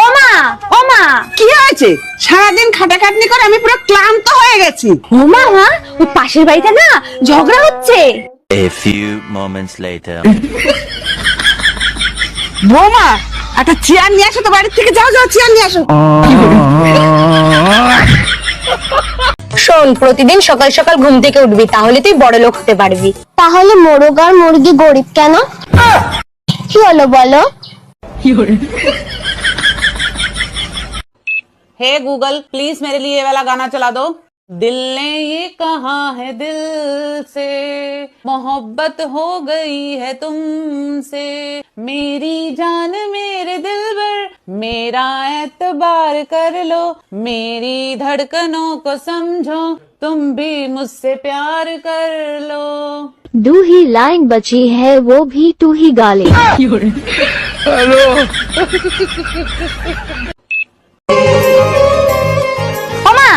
ওমা ওমা, কি হয়েছে? সারাদিন খাটাখাটনি করে আমি পুরো ক্লান্ত হয়ে গেছি। ওমা মা, ওই পাশের বাড়িতে না ঝগড়া হচ্ছে। A few moments later. বৌমা, একটা চেয়ার নিয়ে আসো তো বাড়ির থেকে। যাও যাও, চেয়ার নিয়ে আসো। শোন, প্রতিদিন সকাল সকাল ঘুম থেকে উঠবি, তাহলে তুই বড় লোক হতে পারবি। তাহলে মোরগ আর মুরগি গরিব কেন? কি হলো বলো? हे गूगल प्लीज मेरे लिए ये वाला गाना चला दो। दिल ने ये कहा है दिल से मोहब्बत हो गई है तुमसे, मेरी जान मेरे दिलबर मेरा एतबार कर लो, मेरी धड़कनों को समझो, तुम भी मुझसे प्यार कर लो। 2 ही लाइन बची है, वो भी 2 ही गाले। ওমা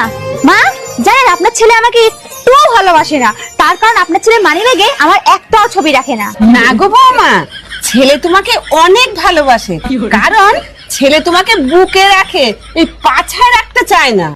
মা, জানেন আপনার ছেলে আমাকে একটুও ভালোবাসে না, তার কারণ আপনার ছেলে মানিব্যাগে আমার একটাও ছবি রাখে না। না গো বৌমা, ছেলে তোমাকে অনেক ভালোবাসে, কারণ ছেলে তোমাকে বুকে রাখে, এই পাছায় রাখতে চায় না।